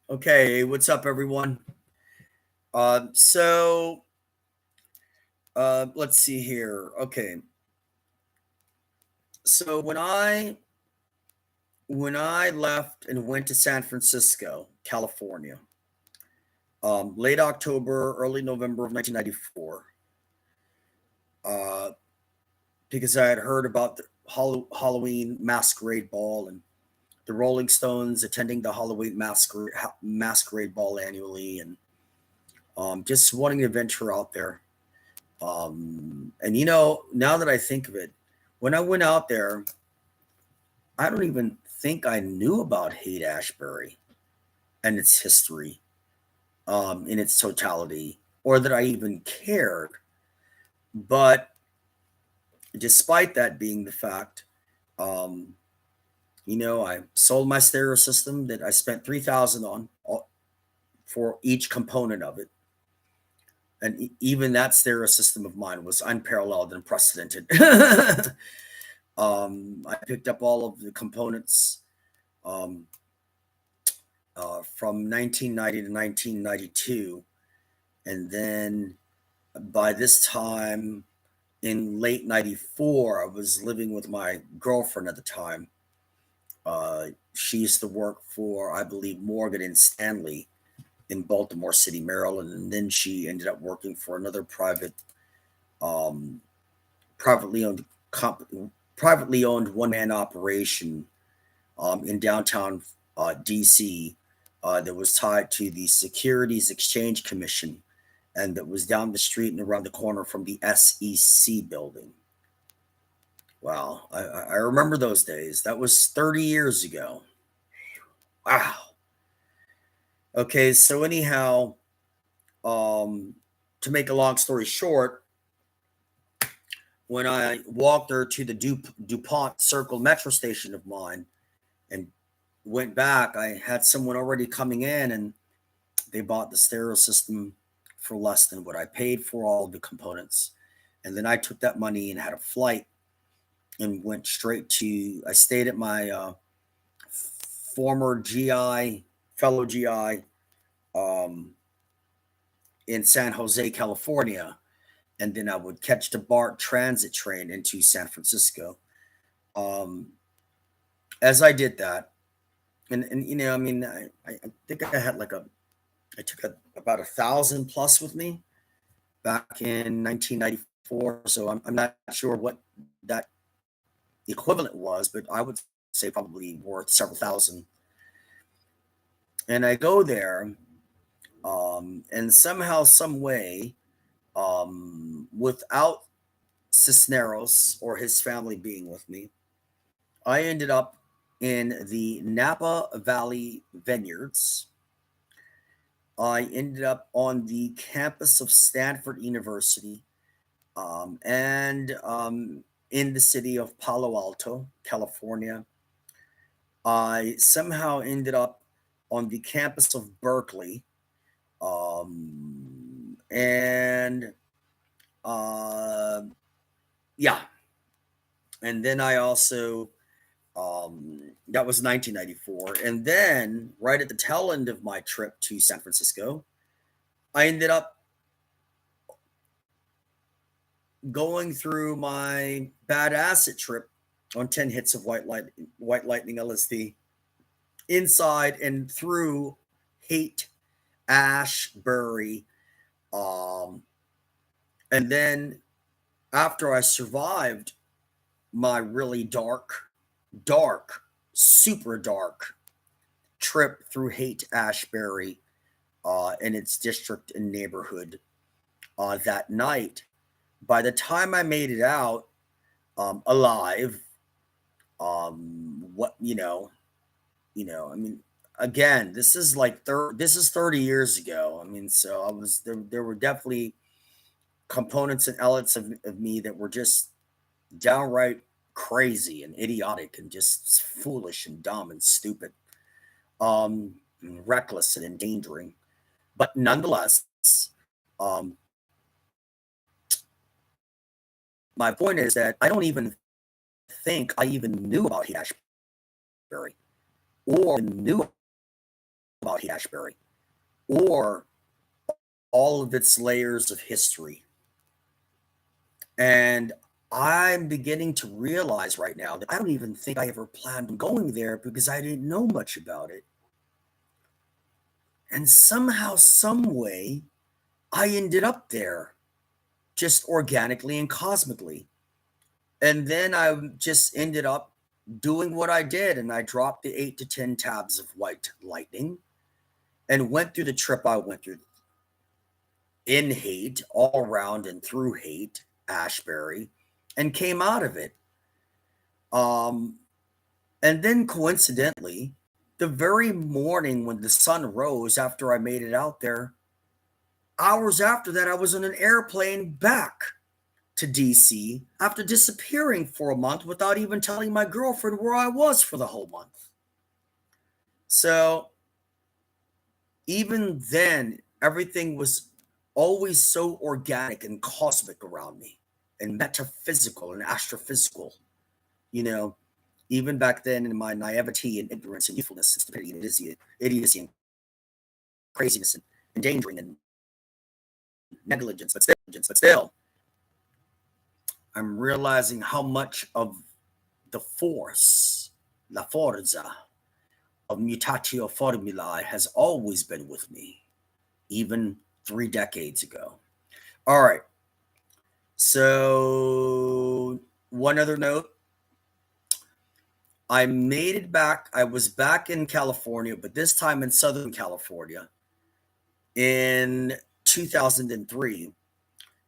Okay, what's up, everyone? Let's see here. Okay, so when I left and went to San Francisco, California, late October, early November of 1994, uh, because I had heard about the Halloween masquerade ball and the Rolling Stones attending the Halloween masquerade ball annually, and just wanting to venture out there. And now that I think of it, when I went out there, I don't even think I knew about Haight Ashbury and its history in its totality, or that I even cared. But despite that being the fact, um, I sold my stereo system that I spent 3,000 on for each component of it, and even that stereo system of mine was unparalleled and unprecedented. I picked up all of the components um, from 1990 to 1992. And then by this time, in late 94, I was living with my girlfriend at the time. She used to work for, I believe, Morgan and Stanley in Baltimore City, Maryland. And then she ended up working for another um, privately owned comp- privately owned one man operation in downtown DC that was tied to the Securities Exchange Commission and that was down the street and around the corner from the SEC building. Wow, I remember those days. That was 30 years ago. Wow. Okay, so anyhow, um, to make a long story short, when I walked her to the DuPont Circle metro station of mine and went back, I had someone already coming in and they bought the stereo system for less than what I paid for all of the components. And then I took that money and had a flight and went straight to, I stayed at my former fellow GI um, in San Jose, California. And then I would catch the BART transit train into San Francisco. Um, as I did that, and I mean, I think I took about 1,000 plus with me back in 1994. So I'm not sure what that equivalent was, but I would say probably worth several thousand. And I go there, and somehow, some way, without Cisneros or his family being with me, I ended up in the Napa Valley Vineyards. I ended up on the campus of Stanford University, and in the city of Palo Alto, California. I somehow ended up on the campus of Berkeley, and uh, yeah, and then I also that was 1994, and then right at the tail end of my trip to San Francisco, I ended up going through my bad acid trip on 10 hits of white lightning LSD inside and through Haight, Ashbury, um, and then after I survived my really dark, super dark trip through Haight, Ashbury, and its district and neighborhood that night, by the time I made it out alive, what I mean, again, this is 30 years ago. I mean, so I was there. There were definitely components and elements of me that were just downright crazy and idiotic and just foolish and dumb and stupid, and reckless and endangering. But nonetheless, um, my point is that I don't even think I even knew about Haight Ashbury. Ashbury, or knew about Haight Ashbury, or all of its layers of history. And I'm beginning to realize right now that I don't even think I ever planned on going there because I didn't know much about it. And somehow, some way, I ended up there just organically and cosmically. And then I just ended up doing what I did, and I dropped the 8 to 10 tabs of white lightning and went through the trip I went through in Haight, all around and through Haight, Ashbury, and came out of it. And then coincidentally, the very morning when the sun rose after I made it out there, hours after that, I was on an airplane back to DC after disappearing for a month without even telling my girlfriend where I was for the whole month. So even then, everything was always so organic and cosmic around me, and metaphysical and astrophysical. You know, even back then in my naivety and ignorance and youthfulness and stupidity and idiocy and craziness and endangering and negligence, but still, I'm realizing how much of the force, la forza, of mutatio formulae has always been with me, even 3 decades ago. All right. So, one other note. I made it back. I was back in California, but this time in Southern California in 2003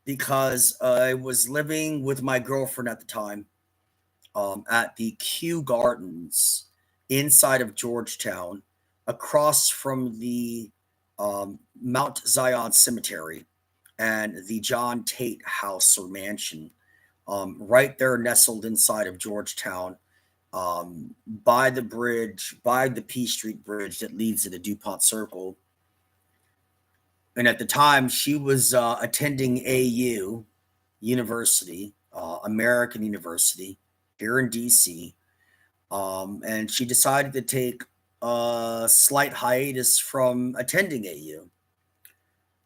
because I was living with my girlfriend at the time at the Kew Gardens inside of Georgetown, across from the Mount Zion Cemetery and the John Tate house or mansion, right there nestled inside of Georgetown, by the bridge, by the P Street Bridge that leads to the DuPont Circle. And at the time, she was attending AU University, American University, here in DC. And she decided to take a slight hiatus from attending AU.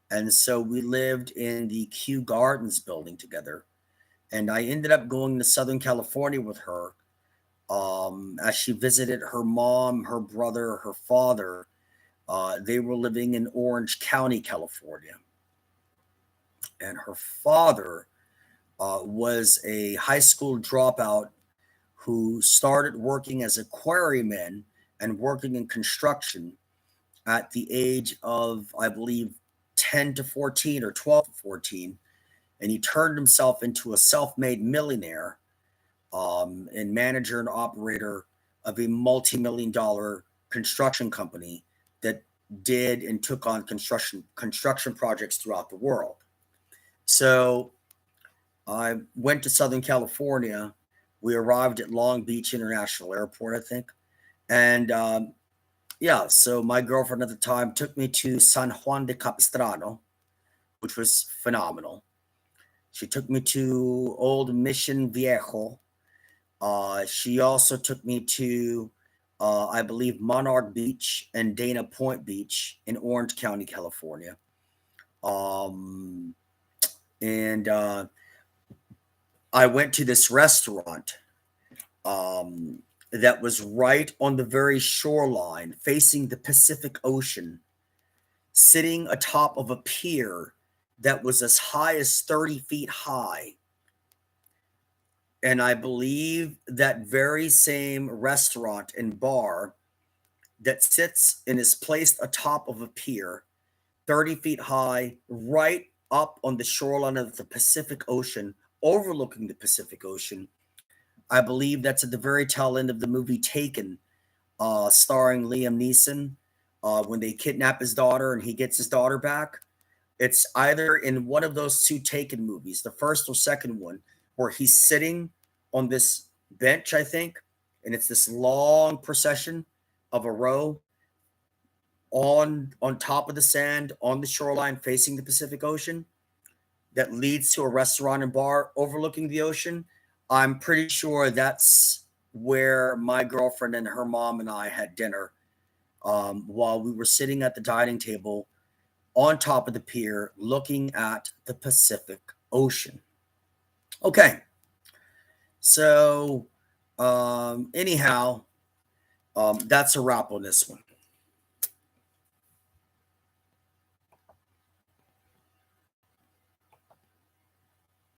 And so we lived in the Kew Gardens building together. And I ended up going to Southern California with her as she visited her mom, her brother, her father. They were living in Orange County, California. And her father was a high school dropout who started working as a quarryman and working in construction at the age of, I believe, 10 to 14 or 12 to 14. And he turned himself into a self-made millionaire and manager and operator of a multi-million-dollar construction company that did and took on construction projects throughout the world. So I went to Southern California. We arrived at Long Beach International Airport, I think. And yeah, so my girlfriend at the time took me to San Juan de Capistrano, which was phenomenal. She took me to Old Mission Viejo. She also took me to, I believe, Monarch Beach and Dana Point Beach in Orange County, California. And I went to this restaurant that was right on the very shoreline, facing the Pacific Ocean, sitting atop of a pier that was as high as 30 feet high. And I believe that very same restaurant and bar that sits and is placed atop of a pier, 30 feet high, right up on the shoreline of the Pacific Ocean, overlooking the Pacific Ocean. I believe that's at the very tail end of the movie Taken, starring Liam Neeson, when they kidnap his daughter and he gets his daughter back. It's either in one of those 2 Taken movies, the first or second one, where he's sitting on this bench, I think, and it's this long procession of a row on top of the sand on the shoreline facing the Pacific Ocean that leads to a restaurant and bar overlooking the ocean. I'm pretty sure that's where my girlfriend and her mom and I had dinner while we were sitting at the dining table on top of the pier looking at the Pacific Ocean. Okay. So, anyhow, that's a wrap on this one.